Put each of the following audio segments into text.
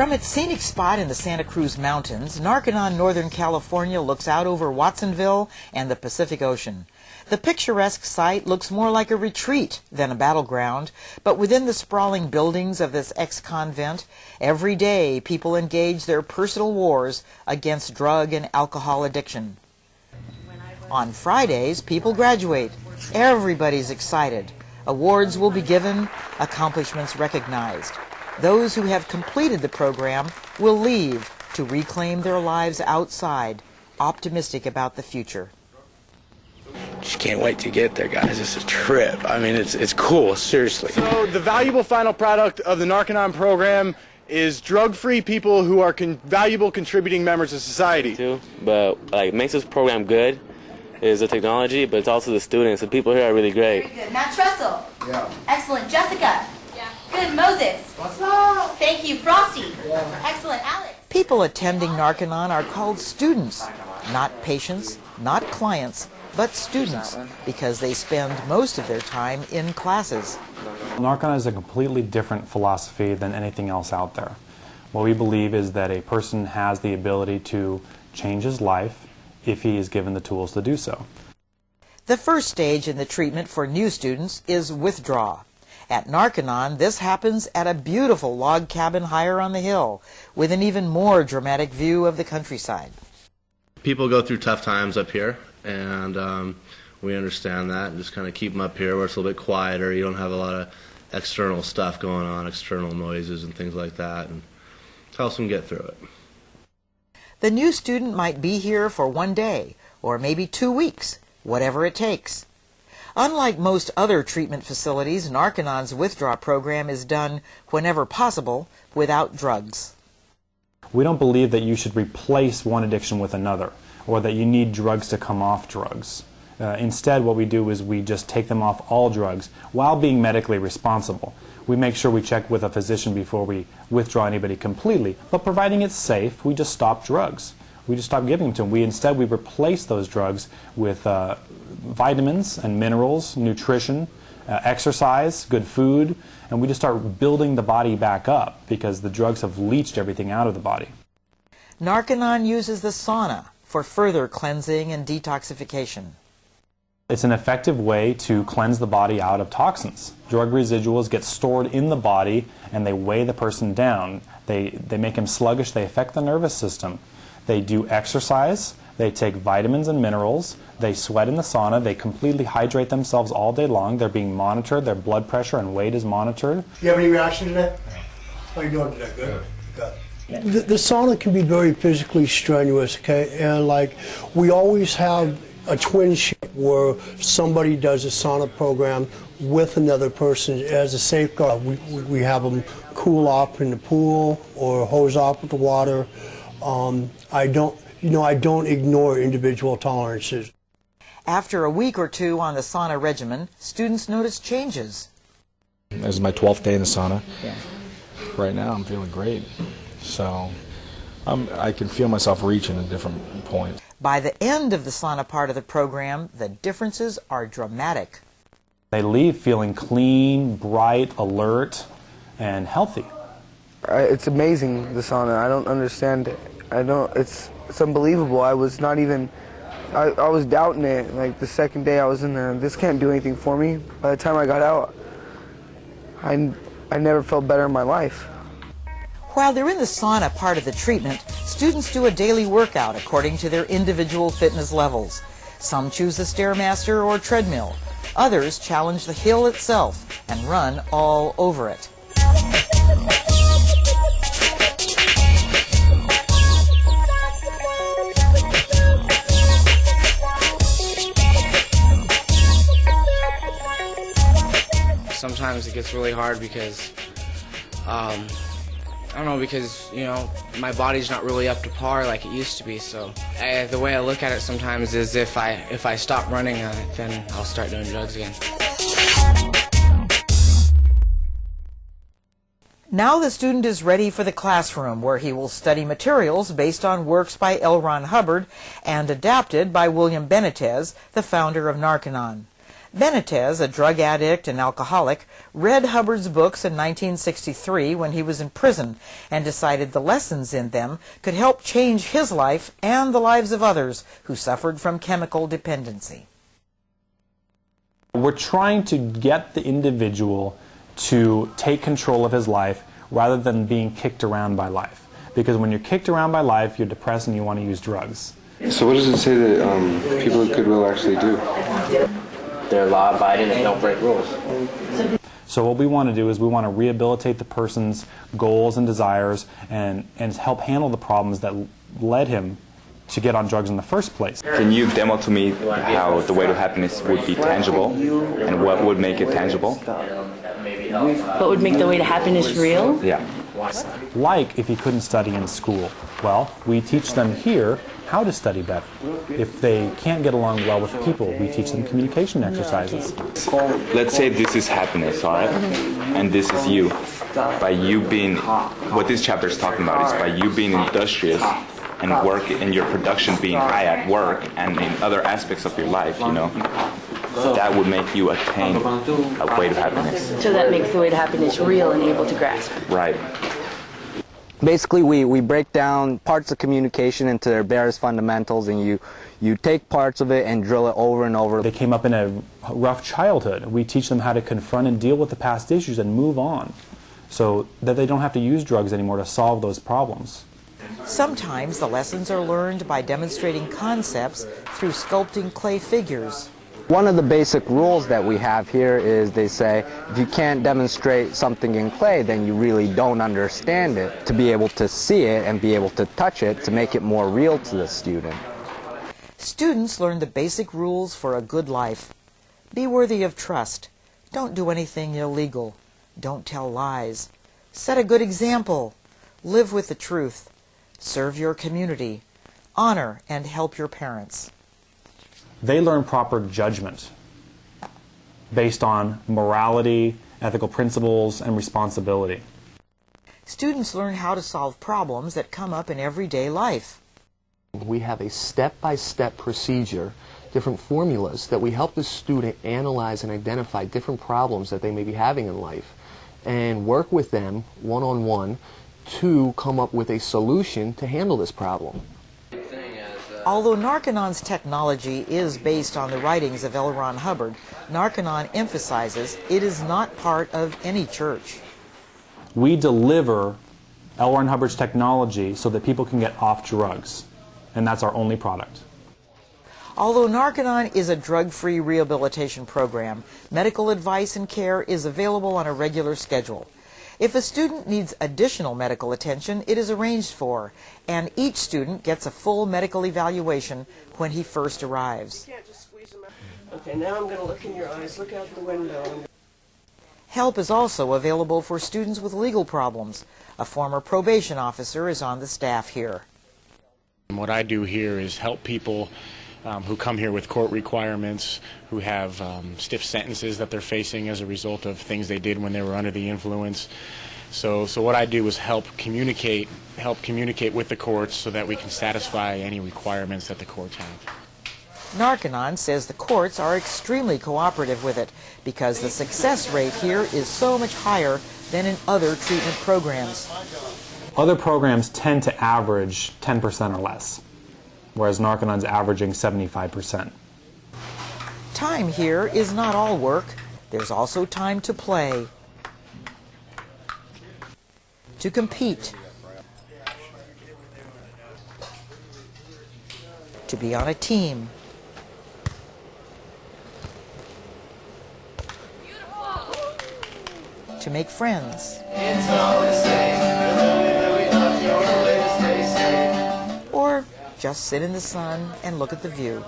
From its scenic spot in the Santa Cruz Mountains, Narconon, Northern California looks out over Watsonville and the Pacific Ocean. The picturesque site looks more like a retreat than a battleground, but within the sprawling buildings of this ex-convent, every day people engage their personal wars against drug and alcohol addiction. On Fridays, people graduate. Everybody's excited. Awards will be given, accomplishments recognized. Those who have completed the program will leave to reclaim their lives outside, optimistic about the future. Just can't wait to get there, guys. It's a trip. I mean, it's cool, seriously. So the valuable final product of the Narconon program is drug-free people who are valuable contributing members of society. But like makes this program good is the technology, but it's also the students. The people here are really great. Very good. Matt Trussell. Yeah. Excellent. Jessica. Yeah. Good. Moses. What's up? Thank you. Frosty. Yeah. Excellent. Alex. People attending Narconon are called students, not patients, not clients, but students, because they spend most of their time in classes. Narconon is a completely different philosophy than anything else out there. What we believe is that a person has the ability to change his life if he is given the tools to do so. The first stage in the treatment for new students is withdraw. At Narconon, this happens at a beautiful log cabin higher on the hill, with an even more dramatic view of the countryside. People go through tough times up here, and we understand that, and just kind of keep them up here where it's a little bit quieter. You don't have a lot of external stuff going on, external noises and things like that, and it helps them get through it. The new student might be here for 1 day, or maybe 2 weeks, whatever it takes. Unlike most other treatment facilities, Narconon's withdrawal program is done, whenever possible, without drugs. We don't believe that you should replace one addiction with another, or that you need drugs to come off drugs. Instead, what we do is we just take them off all drugs while being medically responsible. We make sure we check with a physician before we withdraw anybody completely, but providing it's safe, we just stop drugs. We just stop giving them to them. Instead, we replace those drugs with vitamins and minerals, nutrition, exercise, good food, and we just start building the body back up because the drugs have leached everything out of the body. Narconon uses the sauna for further cleansing and detoxification. It's an effective way to cleanse the body out of toxins. Drug residuals get stored in the body and they weigh the person down. They make him sluggish, they affect the nervous system. They do exercise, they take vitamins and minerals, they sweat in the sauna, they completely hydrate themselves all day long. They're being monitored, their blood pressure and weight is monitored. Do you have any reaction to that? How are you doing today? Good? Good. The sauna can be very physically strenuous, okay? And like, we always have a twin shift where somebody does a sauna program with another person as a safeguard. We have them cool off in the pool or hose off with the water. I don't ignore individual tolerances. After a week or two on the sauna regimen, students notice changes. This is my 12th day in the sauna. Yeah. Right now I'm feeling great. So I can feel myself reaching a different point. By the end of the sauna part of the program, the differences are dramatic. They leave feeling clean, bright, alert, and healthy. It's amazing, the sauna. I don't understand it. It's unbelievable. I was not even, I was doubting it. Like the second day I was in there, this can't do anything for me. By the time I got out, I never felt better in my life. While they're in the sauna part of the treatment, students do a daily workout according to their individual fitness levels. Some choose the Stairmaster or treadmill. Others challenge the hill itself and run all over it. Sometimes it gets really hard because I don't know, because, you know, my body's not really up to par like it used to be, so the way I look at it sometimes is if I stop running, then I'll start doing drugs again. Now the student is ready for the classroom, where he will study materials based on works by L. Ron Hubbard and adapted by William Benitez, the founder of Narconon. Benitez, a drug addict and alcoholic, read Hubbard's books in 1963 when he was in prison and decided the lessons in them could help change his life and the lives of others who suffered from chemical dependency. We're trying to get the individual to take control of his life rather than being kicked around by life. Because when you're kicked around by life, you're depressed and you want to use drugs. So what does it say that people with goodwill actually do? They're law-abiding and don't break rules. So what we want to do is we want to rehabilitate the person's goals and desires and help handle the problems that led him to get on drugs in the first place. Can you demo to me how the way to happiness would be tangible and what would make it tangible? What would make the way to happiness real? Yeah. Like if he couldn't study in school. Well, we teach them here how to study better. If they can't get along well with people, we teach them communication exercises. Let's say this is happiness, all right? And this is you. By you being, what this chapter is talking about is by you being industrious and work and your production being high at work and in other aspects of your life, you know, that would make you attain a way to happiness. So that makes the way to happiness real and able to grasp. Right. Basically, we break down parts of communication into their barest fundamentals, and you take parts of it and drill it over and over. They came up in a rough childhood. We teach them how to confront and deal with the past issues and move on so that they don't have to use drugs anymore to solve those problems. Sometimes the lessons are learned by demonstrating concepts through sculpting clay figures. One of the basic rules that we have here is they say if you can't demonstrate something in clay, then you really don't understand it. To be able to see it and be able to touch it to make it more real to the student. Students learn the basic rules for a good life. Be worthy of trust. Don't do anything illegal. Don't tell lies. Set a good example. Live with the truth. Serve your community. Honor and help your parents. They learn proper judgment based on morality, ethical principles, and responsibility. Students learn how to solve problems that come up in everyday life. We have a step-by-step procedure, different formulas that we help the student analyze and identify different problems that they may be having in life and work with them one-on-one to come up with a solution to handle this problem. Although Narcanon's technology is based on the writings of L. Ron Hubbard, Narcanon emphasizes it is not part of any church. We deliver L. Ron Hubbard's technology so that people can get off drugs, and that's our only product. Although Narcanon is a drug-free rehabilitation program, medical advice and care is available on a regular schedule. If a student needs additional medical attention, it is arranged for, and each student gets a full medical evaluation when he first arrives. Okay, now I'm going to look in your eyes. Look out the window. Help is also available for students with legal problems. A former probation officer is on the staff here. What I do here is help people who come here with court requirements, who have stiff sentences that they're facing as a result of things they did when they were under the influence. So what I do is help communicate with the courts so that we can satisfy any requirements that the courts have. Narcanon says the courts are extremely cooperative with it because the success rate here is so much higher than in other treatment programs. Other programs tend to average 10% or less, whereas Narcanon's averaging 75%. Time here is not all work. There's also time to play, to compete, to be on a team, to make friends, or just sit in the sun and look at the view.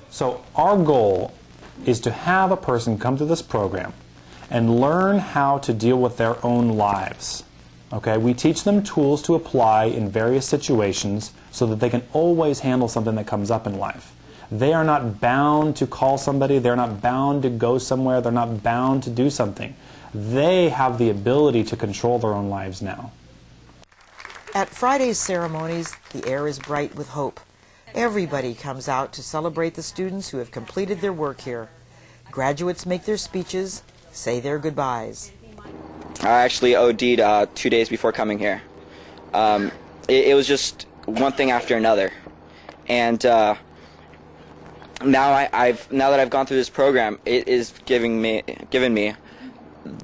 So our goal is to have a person come to this program and learn how to deal with their own lives. Okay? We teach them tools to apply in various situations so that they can always handle something that comes up in life. They are not bound to call somebody, they're not bound to go somewhere, they're not bound to do something. They have the ability to control their own lives now. At Friday's ceremonies, the air is bright with hope. Everybody comes out to celebrate the students who have completed their work here. Graduates make their speeches, say their goodbyes. I actually OD'd 2 days before coming here. It was just one thing after another, and now that I've gone through this program, it is given me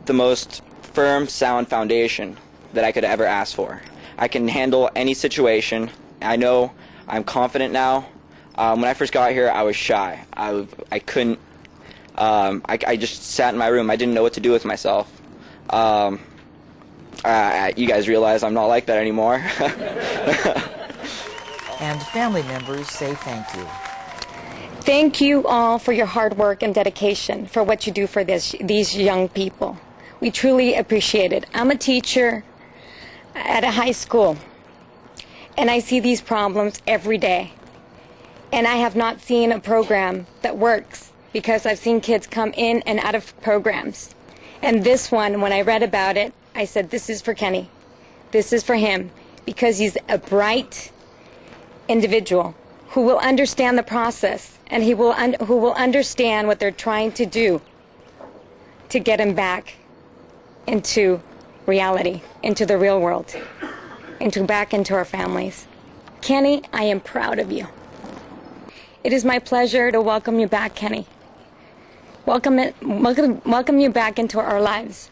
the most firm, sound foundation that I could ever ask for. I can handle any situation. I know I'm confident now. When I first got here, I was shy. I couldn't. I just sat in my room. I didn't know what to do with myself. You guys realize I'm not like that anymore. And family members say thank you. Thank you all for your hard work and dedication for what you do for these young people. We truly appreciate it. I'm a teacher at a high school, and I see these problems every day. And I have not seen a program that works, because I've seen kids come in and out of programs. And this one, when I read about it, I said, this is for Kenny. This is for him, because he's a bright individual who will understand the process, and who will understand what they're trying to do to get him back into reality, into the real world, back into our families. Kenny, I am proud of you. It is my pleasure to welcome you back, Kenny. Welcome you back into our lives.